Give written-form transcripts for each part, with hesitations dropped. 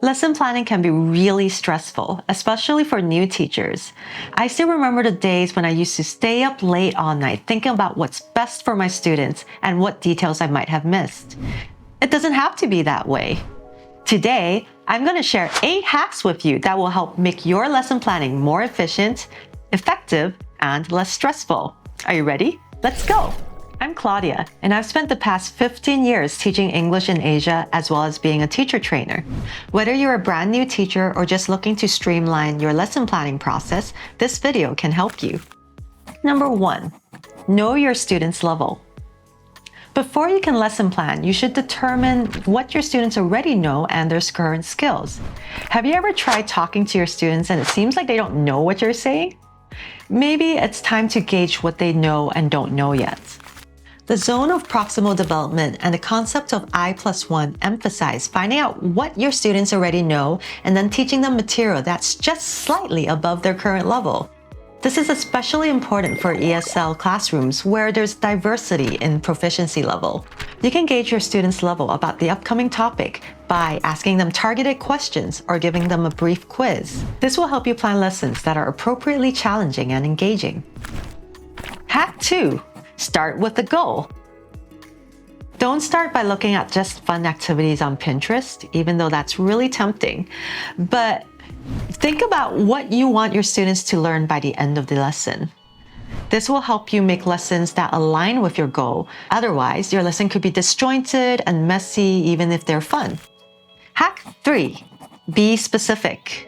Lesson planning can be really stressful, especially for new teachers. I still remember the days when I used to stay up late all night thinking about what's best for my students and what details I might have missed. It doesn't have to be that way. Today, I'm going to share 8 hacks with you that will help make your lesson planning more efficient, effective, and less stressful. Are you ready? Let's go! I'm Claudia, and I've spent the past 15 years teaching English in Asia as well as being a teacher trainer. Whether you're a brand new teacher or just looking to streamline your lesson planning process, this video can help you. Number 1, know your students' level. Before you can lesson plan, you should determine what your students already know and their current skills. Have you ever tried talking to your students and it seems like they don't know what you're saying? Maybe it's time to gauge what they know and don't know yet. The zone of proximal development and the concept of I+1 emphasize finding out what your students already know and then teaching them material that's just slightly above their current level. This is especially important for ESL classrooms where there's diversity in proficiency level. You can gauge your students' level about the upcoming topic by asking them targeted questions or giving them a brief quiz. This will help you plan lessons that are appropriately challenging and engaging. Hack 2. Start with the goal. Don't start by looking at just fun activities on Pinterest, even though that's really tempting. But think about what you want your students to learn by the end of the lesson. This will help you make lessons that align with your goal. Otherwise, your lesson could be disjointed and messy even if they're fun. Hack 3. Be specific.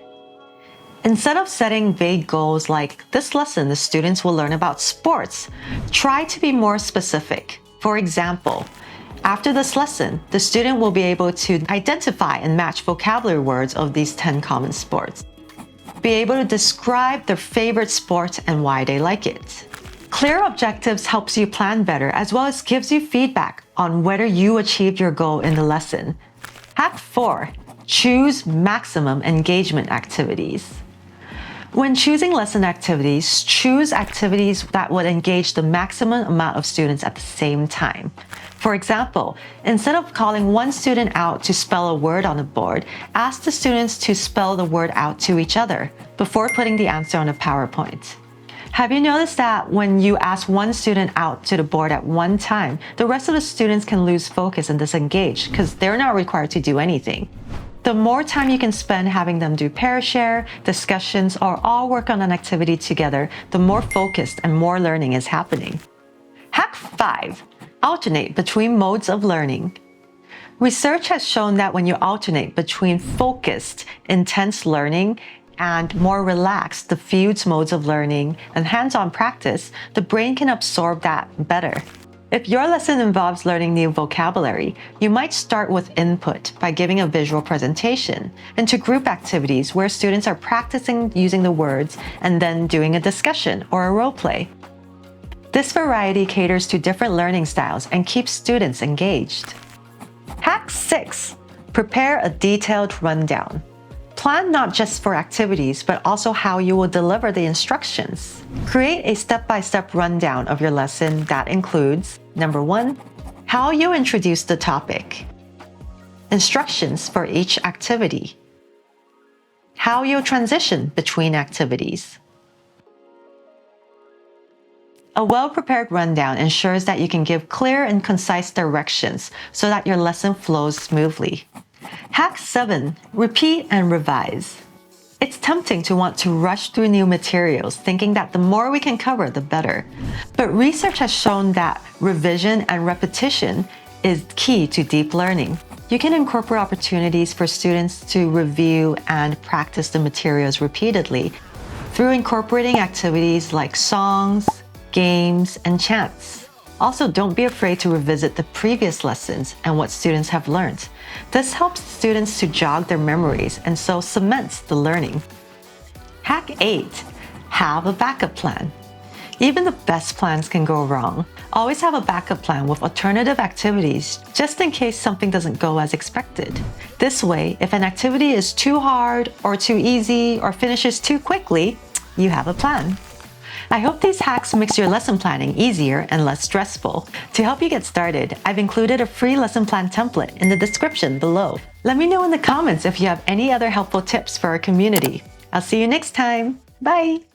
Instead of setting vague goals like, this lesson the students will learn about sports, try to be more specific. For example, after this lesson, the student will be able to identify and match vocabulary words of these 10 common sports. Be able to describe their favorite sport and why they like it. Clear objectives helps you plan better as well as gives you feedback on whether you achieved your goal in the lesson. Hack 4. Choose maximum engagement activities. When choosing lesson activities, choose activities that would engage the maximum amount of students at the same time. For example, instead of calling one student out to spell a word on the board, ask the students to spell the word out to each other before putting the answer on a PowerPoint. Have you noticed that when you ask one student out to the board at one time, the rest of the students can lose focus and disengage because they're not required to do anything? The more time you can spend having them do pair share, discussions, or all work on an activity together, the more focused and more learning is happening. Hack 5. Alternate between modes of learning. Research has shown that when you alternate between focused, intense learning and more relaxed, diffuse modes of learning and hands-on practice, the brain can absorb that better. If your lesson involves learning new vocabulary, you might start with input by giving a visual presentation, into group activities where students are practicing using the words and then doing a discussion or a role play. This variety caters to different learning styles and keeps students engaged. Hack 6. Prepare a detailed rundown. Plan not just for activities, but also how you will deliver the instructions. Create a step-by-step rundown of your lesson that includes, number 1, how you introduce the topic, instructions for each activity, how you'll transition between activities. A well-prepared rundown ensures that you can give clear and concise directions so that your lesson flows smoothly. Hack 7. Repeat and revise. It's tempting to want to rush through new materials, thinking that the more we can cover, the better. But research has shown that revision and repetition is key to deep learning. You can incorporate opportunities for students to review and practice the materials repeatedly through incorporating activities like songs, games, and chants. Also, don't be afraid to revisit the previous lessons and what students have learned. This helps students to jog their memories and so cements the learning. Hack 8. Have a backup plan. Even the best plans can go wrong. Always have a backup plan with alternative activities just in case something doesn't go as expected. This way, if an activity is too hard or too easy or finishes too quickly, you have a plan. I hope these hacks makes your lesson planning easier and less stressful. To help you get started, I've included a free lesson plan template in the description below. Let me know in the comments if you have any other helpful tips for our community. I'll see you next time. Bye!